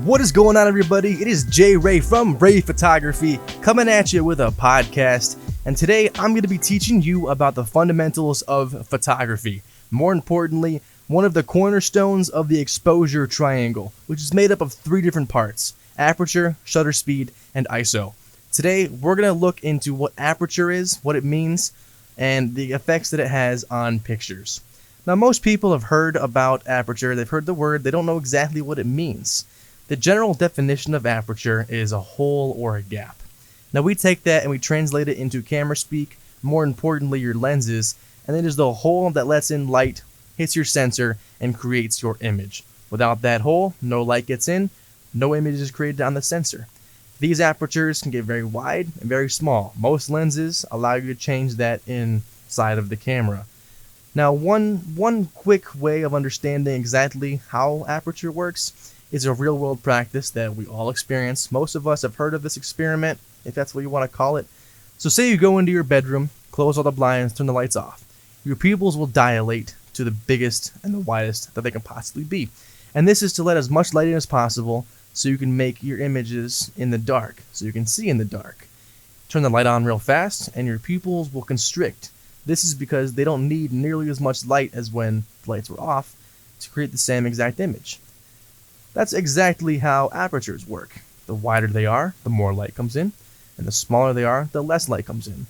What is going on, everybody? It is J Ray from Ray Photography coming at you with a podcast, and today I'm going to be teaching you about the fundamentals of photography. More importantly, one of the cornerstones of the exposure triangle, which is made up of three different parts: aperture, shutter speed, and ISO. Today we're going to look into what aperture is, what it means, and the effects that it has on pictures. Now, most people have heard about aperture, they've heard the word, they don't know exactly what it means. The general definition of aperture is a hole or a gap. Now, we take that and we translate it into camera speak, more importantly your lenses, and it is the hole that lets in light, hits your sensor, and creates your image. Without that hole, no light gets in, no image is created on the sensor. These apertures can get very wide and very small. Most lenses allow you to change that inside of the camera. Now, one quick way of understanding exactly how aperture works is a real-world practice that we all experience. Most of us have heard of this experiment, if that's what you want to call it. So say you go into your bedroom, close all the blinds, turn the lights off. Your pupils will dilate to the biggest and the widest that they can possibly be. And this is to let as much light in as possible so you can make your images in the dark, so you can see in the dark. Turn the light on real fast and your pupils will constrict. This is because they don't need nearly as much light as when the lights were off to create the same exact image. That's exactly how apertures work. The wider they are, the more light comes in, and the smaller they are, the less light comes in.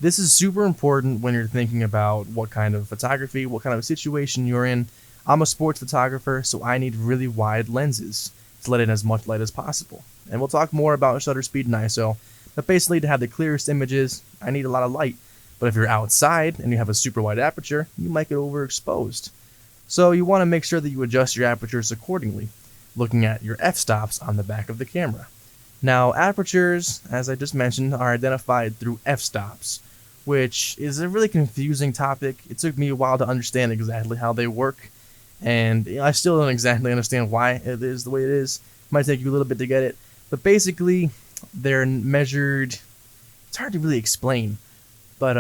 This is super important when you're thinking about what kind of photography, what kind of situation you're in. I'm a sports photographer, so I need really wide lenses to let in as much light as possible. And we'll talk more about shutter speed and ISO, but basically to have the clearest images, I need a lot of light. But if you're outside and you have a super wide aperture, you might get overexposed. So you want to make sure that you adjust your apertures accordingly, looking at your f-stops on the back of the camera. Now, apertures, as I just mentioned, are identified through f-stops, which is a really confusing topic. It took me a while to understand exactly how they work, and I still don't exactly understand why it is the way it is. It might take you a little bit to get it, but basically, they're measured. It's hard to really explain. But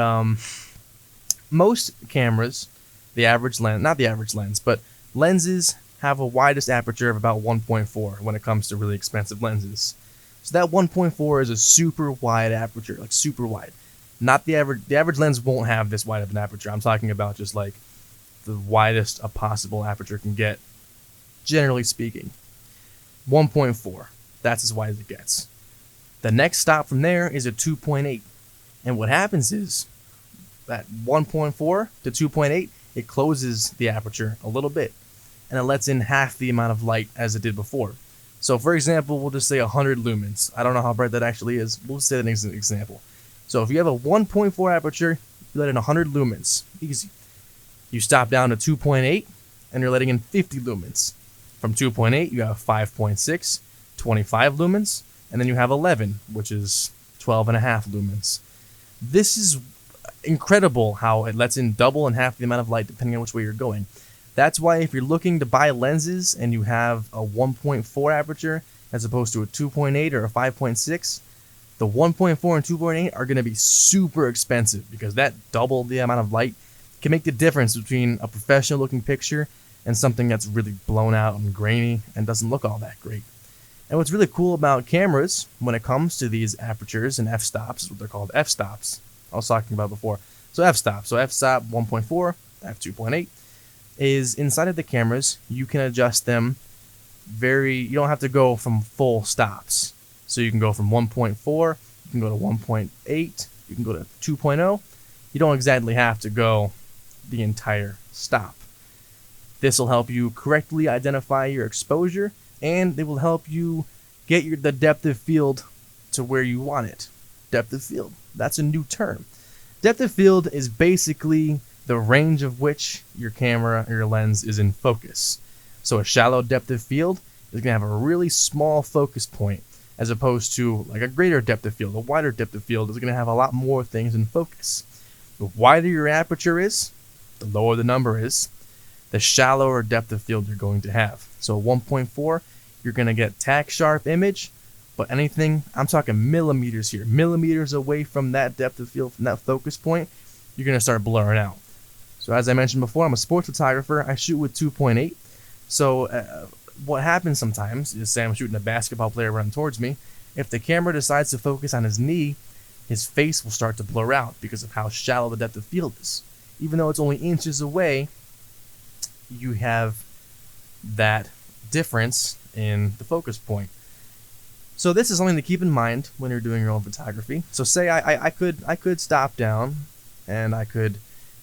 most cameras, the average lens, not the average lens, but lenses have a widest aperture of about 1.4 when it comes to really expensive lenses. So that 1.4 is a super wide aperture, like super wide. Not the average. The average lens won't have this wide of an aperture. I'm talking about just like the widest a possible aperture can get, generally speaking. 1.4. That's as wide as it gets. The next stop from there is a 2.8. And what happens is that 1.4 to 2.8, it closes the aperture a little bit, and it lets in half the amount of light as it did before. So for example, we'll just say 100 lumens. I don't know how bright that actually is. We'll just say that as an example. So if you have a 1.4 aperture, you let in 100 lumens. Easy. You stop down to 2.8, and you're letting in 50 lumens. From 2.8, you have 5.6, 25 lumens, and then you have 11, which is 12.5 lumens. This is incredible how it lets in double and half the amount of light depending on which way you're going. That's why if you're looking to buy lenses and you have a 1.4 aperture as opposed to a 2.8 or a 5.6, the 1.4 and 2.8 are going to be super expensive because that double the amount of light can make the difference between a professional looking picture and something that's really blown out and grainy and doesn't look all that great. And what's really cool about cameras when it comes to these apertures and f-stops, what they're called f-stops, I was talking about before. So f-stop, f-stop 1.4, f2.8, is inside of the cameras, you can adjust them you don't have to go from full stops. So you can go from 1.4, you can go to 1.8, you can go to 2.0. You don't exactly have to go the entire stop. This will help you correctly identify your exposure, and it will help you get the depth of field to where you want it. Depth of field, that's a new term. Depth of field is basically the range of which your camera or your lens is in focus. So a shallow depth of field is going to have a really small focus point, as opposed to like a greater depth of field. A wider depth of field is going to have a lot more things in focus. The wider your aperture is, the lower the number is, the shallower depth of field you're going to have. So 1.4, you're going to get tack sharp image, but anything, I'm talking millimeters here, millimeters away from that depth of field, from that focus point, you're going to start blurring out. So as I mentioned before, I'm a sports photographer. I shoot with 2.8. So what happens sometimes is, say I'm shooting a basketball player running towards me. If the camera decides to focus on his knee, his face will start to blur out because of how shallow the depth of field is. Even though it's only inches away, you have that difference in the focus point. So this is something to keep in mind when you're doing your own photography. So say I could stop down and I could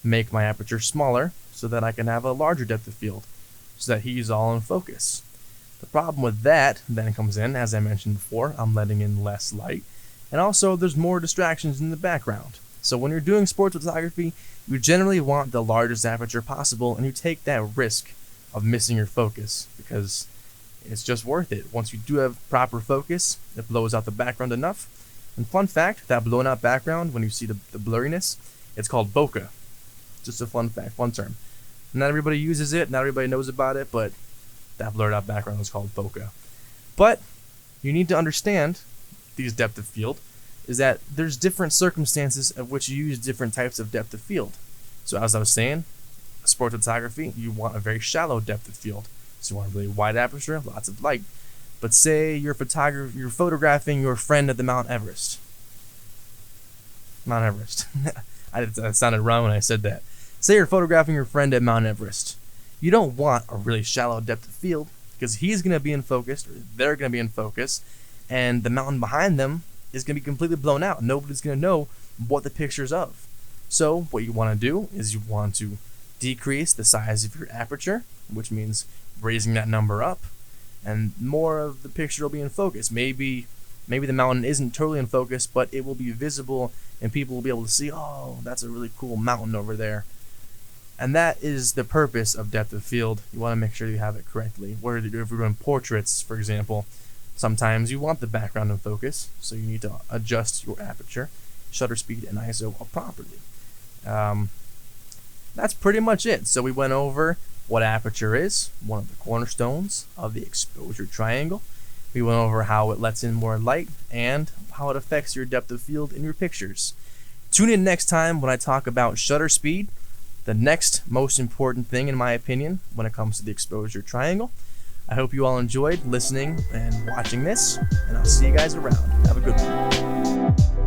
make my aperture smaller so that I can have a larger depth of field so that he's all in focus. The problem with that then comes in, as I mentioned before, I'm letting in less light, and also there's more distractions in the background. So when you're doing sports photography, you generally want the largest aperture possible, and you take that risk of missing your focus because it's just worth it. Once you do have proper focus, it blows out the background enough. And fun fact, that blown out background, when you see the blurriness, it's called bokeh. Just a fun fact, fun term. Not everybody uses it, not everybody knows about it, but that blurred out background is called bokeh. But you need to understand these depth of field is that there's different circumstances of which you use different types of depth of field. So as I was saying, sports photography, you want a very shallow depth of field. So you want a really wide aperture, lots of light. But say you're photographing your friend at the Mount Everest. Mount Everest. That sounded wrong when I said that. Say you're photographing your friend at Mount Everest. You don't want a really shallow depth of field because he's going to be in focus, or they're going to be in focus, and the mountain behind them is going to be completely blown out. Nobody's going to know what the picture's of. So what you want to do is you want to decrease the size of your aperture, which means raising that number up, and more of the picture will be in focus. Maybe the mountain isn't totally in focus, but it will be visible and people will be able to see, oh, that's a really cool mountain over there. And that is the purpose of depth of field. You want to make sure you have it correctly. Where if you're doing portraits, for example, sometimes you want the background in focus, so you need to adjust your aperture, shutter speed, and ISO properly. That's pretty much it. So we went over what aperture is, one of the cornerstones of the exposure triangle. We went over how it lets in more light and how it affects your depth of field in your pictures. Tune in next time when I talk about shutter speed, the next most important thing in my opinion when it comes to the exposure triangle. I hope you all enjoyed listening and watching this, and I'll see you guys around. Have a good one.